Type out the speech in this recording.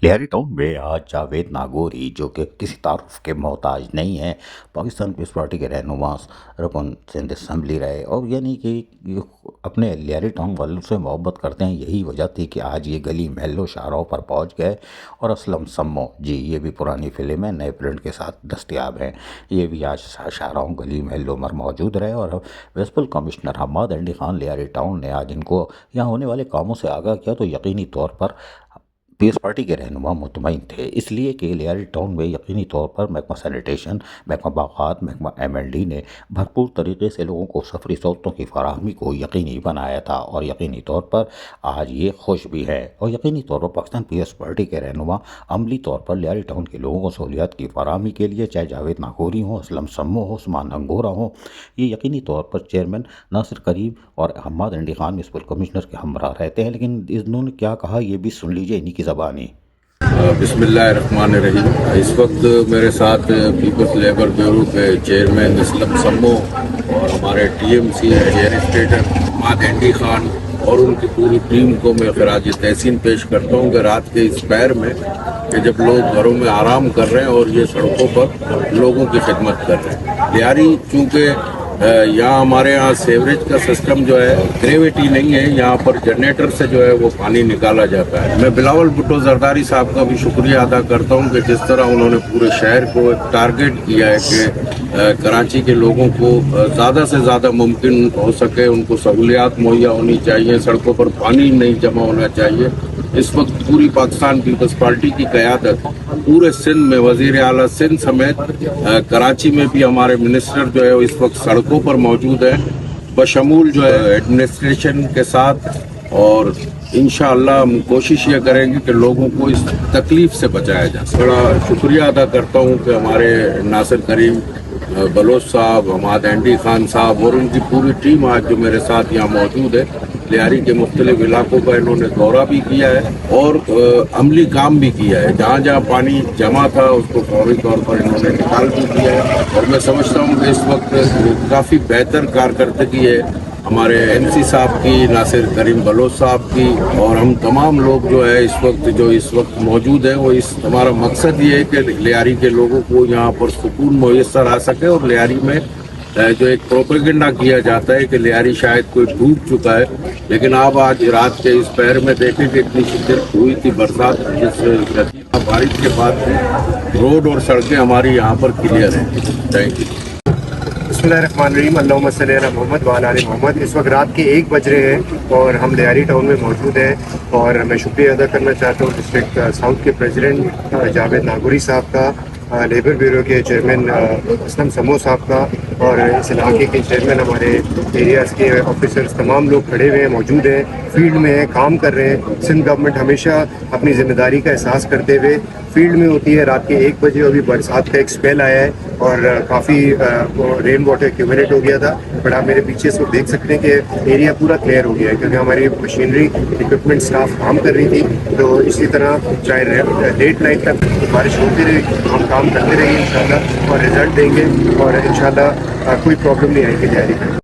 Lyari town میں آج جاوید ناگوری جو کہ کسی تعارف کے محتاج نہیں ہیں، پاکستان پیپلز پارٹی کے رہنما رکن سندھ اسمبلی رہے، اور یعنی کہ یہ اپنے لیاری ٹاؤن والوں سے محبت کرتے ہیں۔ یہی وجہ تھی کہ آج یہ گلی محلوں شاہراہوں پر پہنچ گئے، اور اسلم سمو جی یہ بھی پرانی فلم ہے، نئے پرنٹ کے ساتھ دستیاب ہیں، یہ بھی آج شاہراہوں گلی محلوں میں موجود رہے۔ اور municipal commissioner Hammad Andy Khan Lyari town نے آج ان کو یہاں ہونے والے کاموں سے آگاہ کیا، تو یقینی طور پر پیس پارٹی کے رہنما مطمئن تھے، اس لیے کہ لیاری ٹاؤن میں یقینی طور پر محکمہ سینیٹیشن، محکمہ باغات، محکمہ ایم ایل ڈی نے بھرپور طریقے سے لوگوں کو سفری سہولتوں کی فراہمی کو یقینی بنایا تھا، اور یقینی طور پر آج یہ خوش بھی ہے۔ اور یقینی طور پر پاکستان پیپلز پارٹی کے رہنما عملی طور پر لیاری ٹاؤن کے لوگوں کو سہولیات کی فراہمی کے لیے، چاہے جاوید ناگوری ہوں، اسلم سمو ہو، عثمان انگورہ ہوں، یہ یقینی طور پر چیئرمین ناصر کریم اور حماد اینڈی خان میونسپل کمشنر کے ہمراہ رہتے ہیں۔ لیکن انہوں نے کیا کہا یہ بھی سن لیجئے انہی کی زبانی۔ بسم اللہ الرحمن الرحیم۔ اس وقت میرے ساتھ پیپلز لیبر بیورو کے چیئرمین اسلم سمو اور ہمارے T M C administrator Hammad Andy Khan اور ان کی پوری ٹیم کو میں خراج تحسین پیش کرتا ہوں کہ رات کے اس پہر میں کہ جب لوگ گھروں میں آرام کر رہے ہیں اور یہ سڑکوں پر لوگوں کی خدمت کر رہے ہیں۔ لیاری چونکہ یہاں ہمارے یہاں سیوریج کا سسٹم جو ہے گریویٹی نہیں ہے، یہاں پر جنریٹر سے جو ہے وہ پانی نکالا جاتا ہے۔ میں بلاول بھٹو زرداری صاحب کا بھی شکریہ ادا کرتا ہوں کہ جس طرح انہوں نے پورے شہر کو ایک ٹارگٹ کیا ہے کہ کراچی کے لوگوں کو زیادہ سے زیادہ ممکن ہو سکے ان کو سہولیات مہیا ہونی چاہیے، سڑکوں پر پانی نہیں جمع ہونا چاہیے۔ اس وقت پوری پاکستان پیپلز پارٹی کی قیادت پورے سندھ میں، وزیر اعلیٰ سندھ سمیت کراچی میں بھی ہمارے منسٹر جو ہے اس وقت سڑکوں پر موجود ہیں، بشمول جو ہے ایڈمنسٹریشن کے ساتھ، اور انشاءاللہ ہم کوشش یہ کریں گے کہ لوگوں کو اس تکلیف سے بچایا جائے۔ بڑا شکریہ ادا کرتا ہوں کہ ہمارے ناصر کریم بلوچ صاحب، حماد اینڈی خان صاحب اور ان کی پوری ٹیم آج جو میرے ساتھ یہاں موجود ہے، لیاری کے مختلف علاقوں کا انہوں نے دورہ بھی کیا ہے اور عملی کام بھی کیا ہے۔ جہاں جہاں پانی جمع تھا اس کو فوری طور پر انہوں نے نکال بھی دیا ہے، اور میں سمجھتا ہوں کہ اس وقت کافی بہتر کارکردگی ہے ہمارے این سی صاحب کی، ناصر کریم بلوچ صاحب کی، اور ہم تمام لوگ جو ہے اس وقت موجود ہیں۔ وہ ہمارا مقصد یہ ہے کہ لیاری کے لوگوں کو یہاں پر سکون میسر آ سکے، اور لیاری میں جو ایک پروپیگنڈا کیا جاتا ہے کہ لیاری شاید کوئی ڈوب چکا ہے، لیکن آپ آج رات کے اس پہر میں دیکھیں کہ اتنی شدت ہوئی تھی برسات، جس بارش کے بعد بھی روڈ اور سڑکیں ہماری یہاں پر کلیئر ہیں۔ Thank you. بسم اللہ الرحمن الرحیم۔ اللہم صلی علی محمد وعلی آل محمد۔ اس وقت رات کے 1 بج رہے ہیں اور ہم لیاری ٹاؤن میں موجود ہیں، اور میں شکریہ ادا کرنا چاہتا ہوں ڈسٹرکٹ ساؤتھ کے پریزیڈنٹ جاوید ناگوری صاحب کا، لیبر بیورو کے چیئرمین اسلم سمو صاحب کا، اور اس علاقے کے چیئرمین، ہمارے ایریاز کے آفیسرز، تمام لوگ کھڑے ہوئے ہیں، موجود ہیں، فیلڈ میں ہیں، کام کر رہے ہیں۔ سندھ گورنمنٹ ہمیشہ اپنی ذمہ داری کا احساس کرتے ہوئے فیلڈ میں ہوتی ہے۔ رات کے 1 بجے ابھی برسات کا ایک اسپیل آیا ہے اور کافی رین واٹر ایکیومولیٹ ہو گیا تھا، بٹ آپ میرے پیچھے سے دیکھ سکتے ہیں کہ ایریا پورا کلیئر ہو گیا ہے، کیونکہ ہماری مشینری اکوپمنٹ اسٹاف کام کر رہی تھی۔ تو اسی طرح چاہے لیٹ نائٹ تک بارش ہوتی رہے، ہم کام کرتے رہیں انشاءاللہ، اور رزلٹ دیں گے، اور انشاءاللہ کوئی پرابلم نہیں آئے گی لیاری میں۔